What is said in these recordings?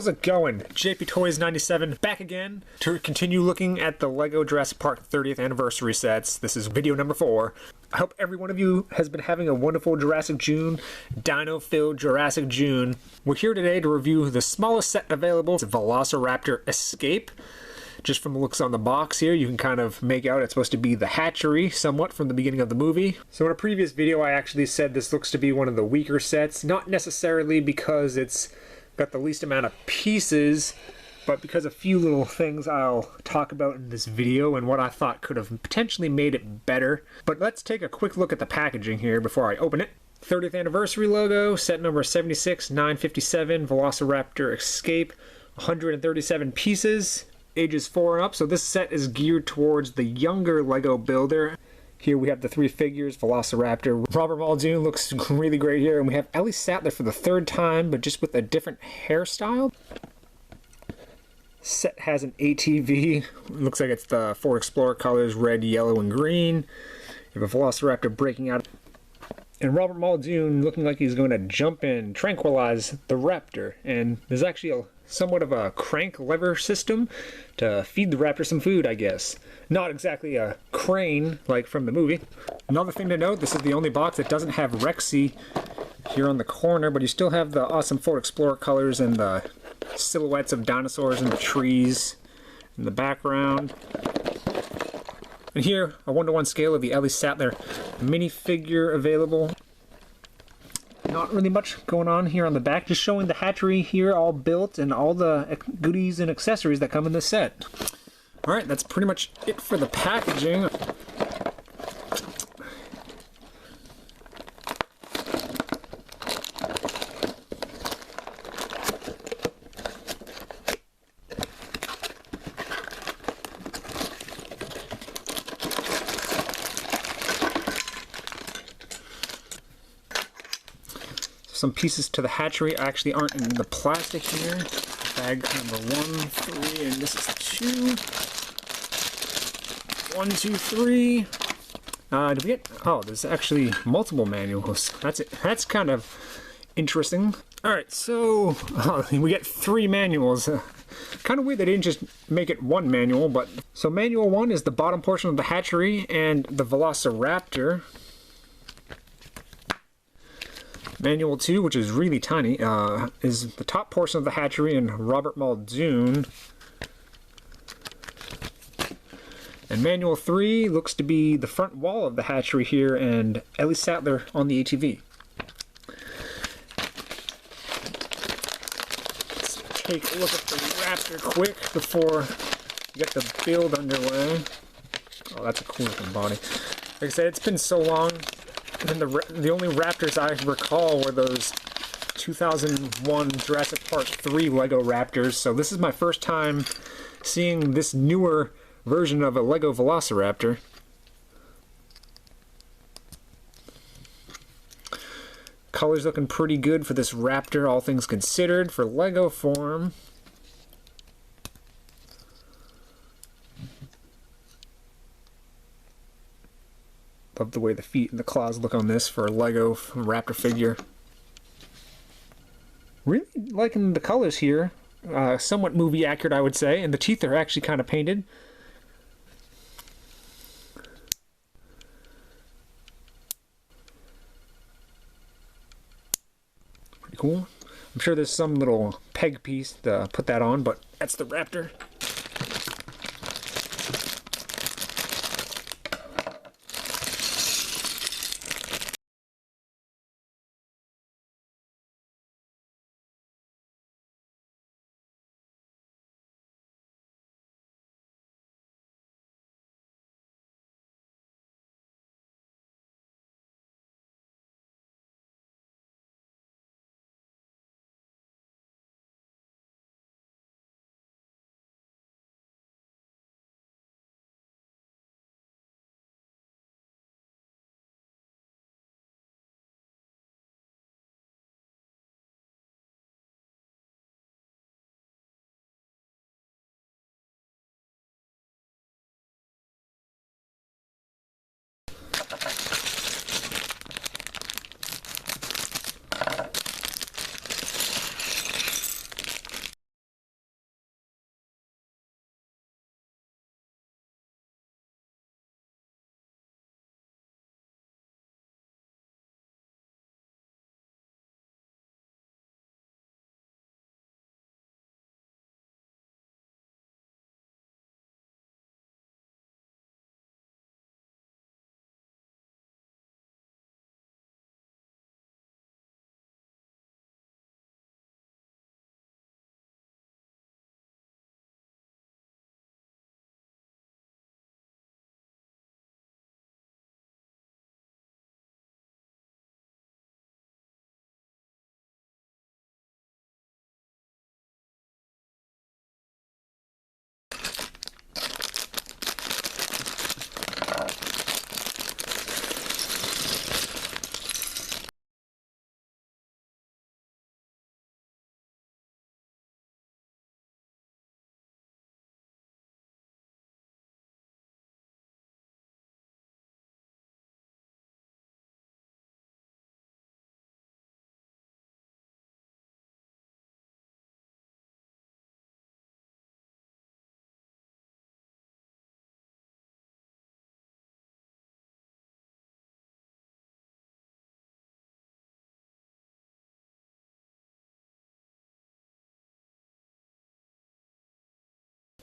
How's it going? JP Toys 97 back again to continue looking at the LEGO Jurassic Park 30th anniversary sets. This is video number 4. I hope every one of you has been having a wonderful Jurassic June, dino-filled Jurassic June. We're here today to review the smallest set available. It's Velociraptor Escape. Just from the looks on the box here, you can kind of make out it's supposed to be the hatchery somewhat from the beginning of the movie. So in a previous video, I actually said this looks to be one of the weaker sets, not necessarily because it's got the least amount of pieces, but because a few little things I'll talk about in this video and what I thought could have potentially made it better. But let's take a quick look at the packaging here before I open it. 30th anniversary logo, set number 76957, Velociraptor Escape, 137 pieces, ages 4 and up. So this set is geared towards the younger LEGO builder. Here we have the 3 figures, Velociraptor. Robert Muldoon looks really great here. And we have Ellie Sattler for the 3rd time, but just with a different hairstyle. Set has an ATV. Looks like it's the Ford Explorer colors, red, yellow, and green. You have a Velociraptor breaking out. And Robert Muldoon looking like he's going to jump in, tranquilize the raptor. And there's actually somewhat of a crank lever system to feed the raptor some food, I guess. Not exactly a crane like from the movie. Another thing to note, this is the only box that doesn't have Rexy here on the corner, but you still have the awesome Ford Explorer colors and the silhouettes of dinosaurs and the trees in the background. And here, a 1-to-1 scale of the Ellie Sattler minifigure available. Not really much going on here on the back, just showing the hatchery here all built and all the goodies and accessories that come in this set. Alright, that's pretty much it for the packaging. Some pieces to the hatchery actually aren't in the plastic here. Bag number 1, 3, and this is 2. 1, 2, 3. Did we get? Oh, there's actually multiple manuals. That's it. That's kind of interesting. All right, so we get 3 manuals. Kind of weird they didn't just make it 1 manual, but so manual 1 is the bottom portion of the hatchery and the Velociraptor. Manual 2, which is really tiny, is the top portion of the hatchery and Robert Muldoon. And Manual 3 looks to be the front wall of the hatchery here and Ellie Sattler on the ATV. Let's take a look at the raptor quick before we get the build underway. Oh, that's a cool looking body. Like I said, it's been so long. And the only raptors I recall were those 2001 Jurassic Park 3 LEGO Raptors, so this is my first time seeing this newer version of a LEGO Velociraptor. Colors looking pretty good for this raptor, all things considered, for LEGO form. Love the way the feet and the claws look on this for a LEGO raptor figure. Really liking the colors here. Somewhat movie accurate, I would say, and the teeth are actually kind of painted. Pretty cool. I'm sure there's some little peg piece to put that on, but that's the raptor.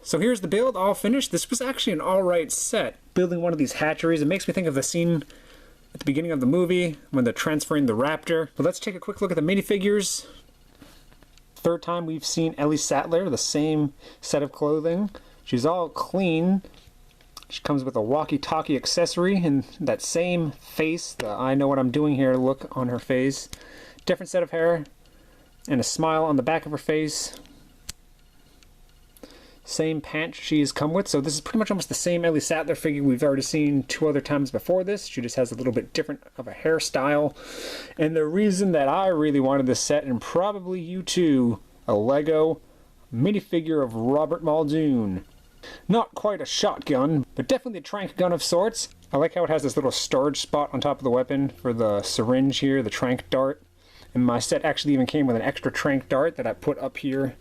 So here's the build all finished. This was actually an alright set. Building one of these hatcheries, it makes me think of the scene at the beginning of the movie when they're transferring the raptor. But let's take a quick look at the minifigures. Third time we've seen Ellie Sattler, the same set of clothing. She's all clean. She comes with a walkie-talkie accessory and that same face, the I know what I'm doing here look on her face. Different set of hair and a smile on the back of her face. Same pants she's come with, so this is pretty much almost the same Ellie Sattler figure we've already seen 2 other times before this. She just has a little bit different of a hairstyle. And the reason that I really wanted this set, and probably you too, a Lego minifigure of Robert Muldoon. Not quite a shotgun, but definitely a trank gun of sorts. I like how it has this little storage spot on top of the weapon for the syringe here, the trank dart. And my set actually even came with an extra trank dart that I put up here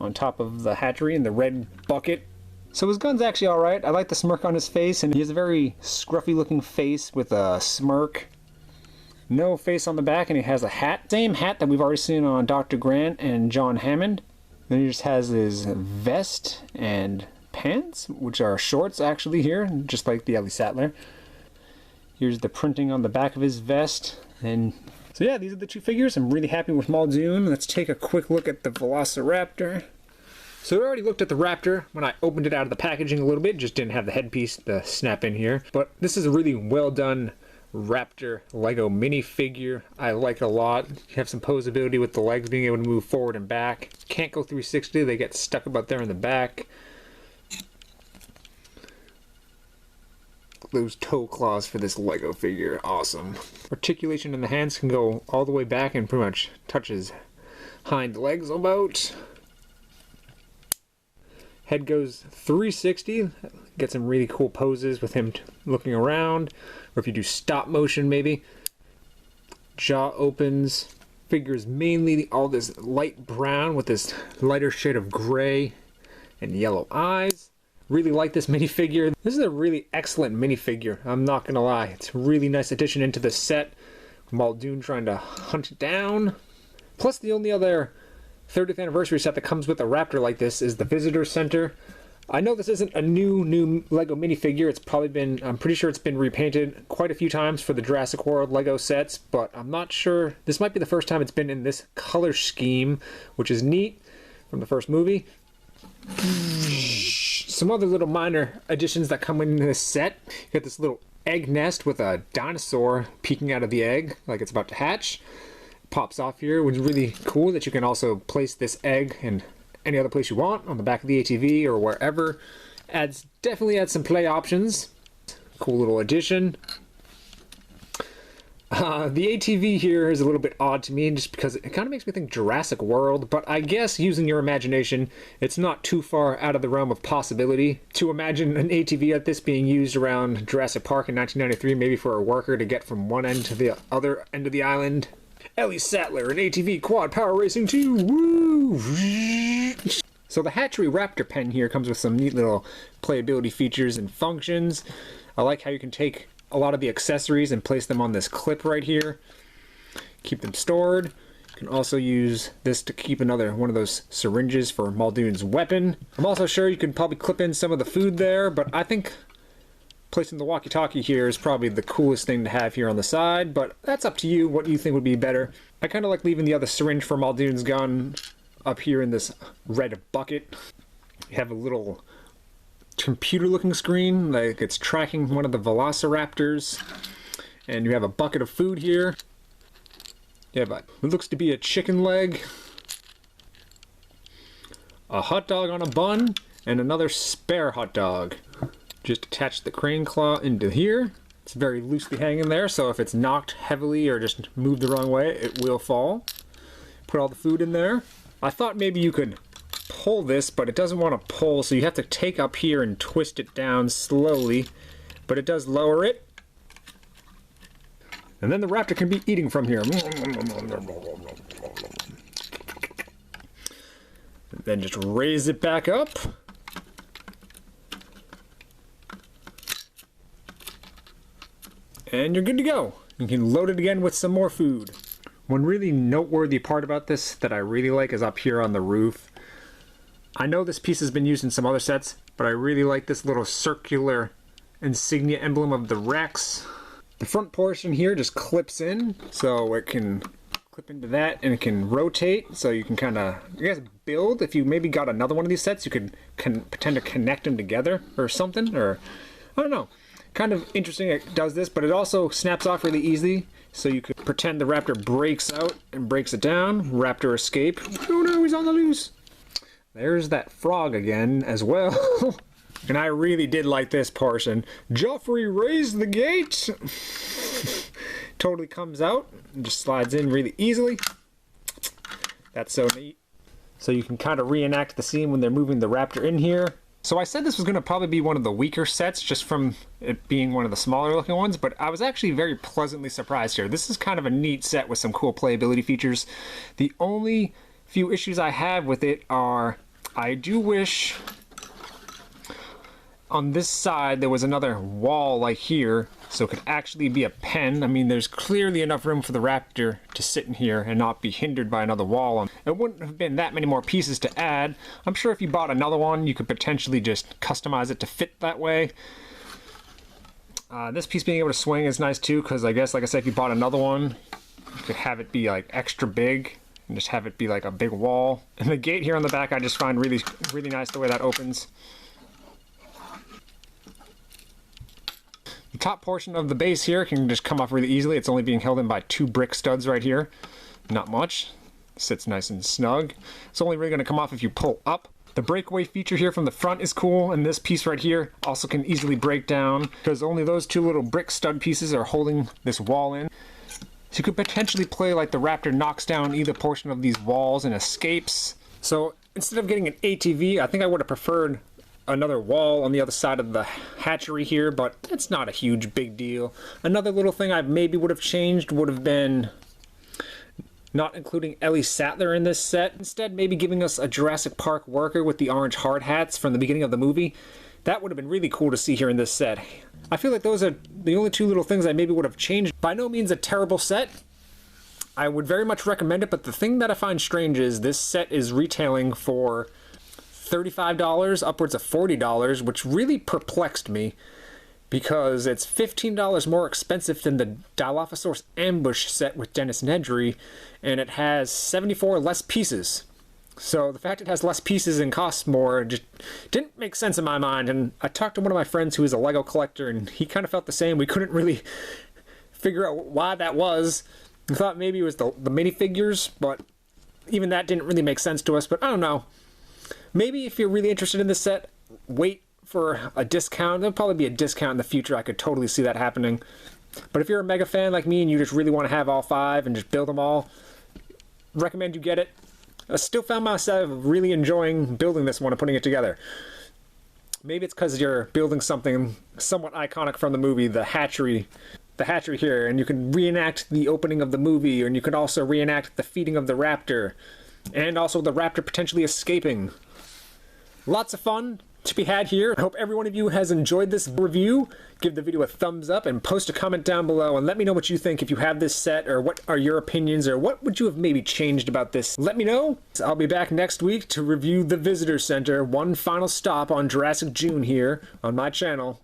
on top of the hatchery in the red bucket. So his gun's actually alright. I like the smirk on his face, and he has a very scruffy looking face with a smirk. No face on the back, and he has a hat. Same hat that we've already seen on Dr. Grant and John Hammond. Then he just has his vest and pants, which are shorts actually here, just like the Ellie Sattler. Here's the printing on the back of his vest. And so yeah, these are the 2 figures. I'm really happy with Muldoon. Let's take a quick look at the Velociraptor. So I already looked at the Raptor when I opened it out of the packaging a little bit. Just didn't have the headpiece to snap in here. But this is a really well done Raptor Lego minifigure. I like it a lot. You have some posability with the legs being able to move forward and back. Can't go 360. They get stuck about there in the back. Those toe claws for this Lego figure, awesome. Articulation in the hands can go all the way back and pretty much touch his hind legs about. Head goes 360, get some really cool poses with him looking around, or if you do stop motion maybe. Jaw opens, figures mainly all this light brown with this lighter shade of gray and yellow eyes. Really like this minifigure. This is a really excellent minifigure, I'm not gonna lie. It's a really nice addition into the set. Muldoon trying to hunt it down. Plus the only other 30th anniversary set that comes with a Raptor like this is the Visitor Center. I know this isn't a new Lego minifigure. It's probably been, I'm pretty sure it's been repainted quite a few times for the Jurassic World Lego sets, but I'm not sure. This might be the first time it's been in this color scheme, which is neat from the first movie. Some other little minor additions that come in this set. You got this little egg nest with a dinosaur peeking out of the egg like it's about to hatch. Pops off here, which is really cool that you can also place this egg in any other place you want, on the back of the ATV or wherever. Definitely adds some play options. Cool little addition. The ATV here is a little bit odd to me just because it kind of makes me think Jurassic World, but I guess using your imagination, it's not too far out of the realm of possibility to imagine an ATV like this being used around Jurassic Park in 1993, maybe for a worker to get from one end to the other end of the island. Ellie Sattler and ATV Quad Power Racing 2, woo! So the Hatchery Raptor pen here comes with some neat little playability features and functions. I like how you can take a lot of the accessories and place them on this clip right here. Keep them stored. You can also use this to keep another one of those syringes for Muldoon's weapon. I'm also sure you could probably clip in some of the food there, but I think placing the walkie-talkie here is probably the coolest thing to have here on the side, but that's up to you what you think would be better. I kind of like leaving the other syringe for Muldoon's gun up here in this red bucket. You have a little computer-looking screen, like it's tracking one of the Velociraptors, and you have a bucket of food here. Yeah, but it looks to be a chicken leg, a hot dog on a bun, and another spare hot dog. Just attach the crane claw into here. It's very loosely hanging there, so if it's knocked heavily or just moved the wrong way, it will fall. Put all the food in there. I thought maybe you could pull this, but it doesn't want to pull, so you have to take up here and twist it down slowly, but it does lower it. And then the raptor can be eating from here. And then just raise it back up. And you're good to go. You can load it again with some more food. One really noteworthy part about this that I really like is up here on the roof. I know this piece has been used in some other sets, but I really like this little circular insignia emblem of the Rex. The front portion here just clips in, so it can clip into that and it can rotate, so you can kind of, I guess, build. If you maybe got another one of these sets, you could pretend to connect them together or something, or I don't know. Kind of interesting it does this, but it also snaps off really easily, so you could pretend the raptor breaks out and breaks it down. Raptor escape. Oh no, he's on the loose. There's that frog again as well. And I really did like this portion. Joffrey raised the gate. Totally comes out and just slides in really easily. That's so neat. So you can kind of reenact the scene when they're moving the raptor in here. So I said this was going to probably be one of the weaker sets just from it being one of the smaller looking ones, but I was actually very pleasantly surprised here. This is kind of a neat set with some cool playability features. The only few issues I have with it are, I do wish on this side there was another wall like here, so it could actually be a pen. I mean, there's clearly enough room for the raptor to sit in here and not be hindered by another wall. It wouldn't have been that many more pieces to add. I'm sure if you bought another one, you could potentially just customize it to fit that way. This piece being able to swing is nice too, because I guess, like I said, if you bought another one, you could have it be like extra big and just have it be like a big wall. And the gate here on the back I just find really, really nice the way that opens. The top portion of the base here can just come off really easily. It's only being held in by 2 brick studs right here. Not much. Sits nice and snug. It's only really going to come off if you pull up. The breakaway feature here from the front is cool, and this piece right here also can easily break down because only those 2 little brick stud pieces are holding this wall in. So you could potentially play like the raptor knocks down either portion of these walls and escapes. So instead of getting an ATV, I think I would have preferred another wall on the other side of the hatchery here, but it's not a huge big deal. Another little thing I maybe would have changed would have been not including Ellie Sattler in this set. Instead, maybe giving us a Jurassic Park worker with the orange hard hats from the beginning of the movie. That would have been really cool to see here in this set. I feel like those are the only 2 little things I maybe would have changed. By no means a terrible set. I would very much recommend it, but the thing that I find strange is this set is retailing for $35, upwards of $40, which really perplexed me because it's $15 more expensive than the Dilophosaurus Ambush set with Dennis Nedry, and it has 74 less pieces. So the fact it has less pieces and costs more just didn't make sense in my mind. And I talked to one of my friends who is a Lego collector, and he kind of felt the same. We couldn't really figure out why that was. We thought maybe it was the minifigures, but even that didn't really make sense to us. But I don't know. Maybe if you're really interested in this set, wait for a discount. There'll probably be a discount in the future. I could totally see that happening. But if you're a mega fan like me and you just really want to have all 5 and just build them all, recommend you get it. I still found myself really enjoying building this one and putting it together. Maybe it's because you're building something somewhat iconic from the movie, the hatchery here, and you can reenact the opening of the movie, and you can also reenact the feeding of the raptor, and also the raptor potentially escaping. Lots of fun to be had here. I hope every one of you has enjoyed this review. Give the video a thumbs up and post a comment down below and let me know what you think if you have this set, or what are your opinions, or what would you have maybe changed about this. Let me know. I'll be back next week to review the Visitor Center, one final stop on Jurassic June here on my channel.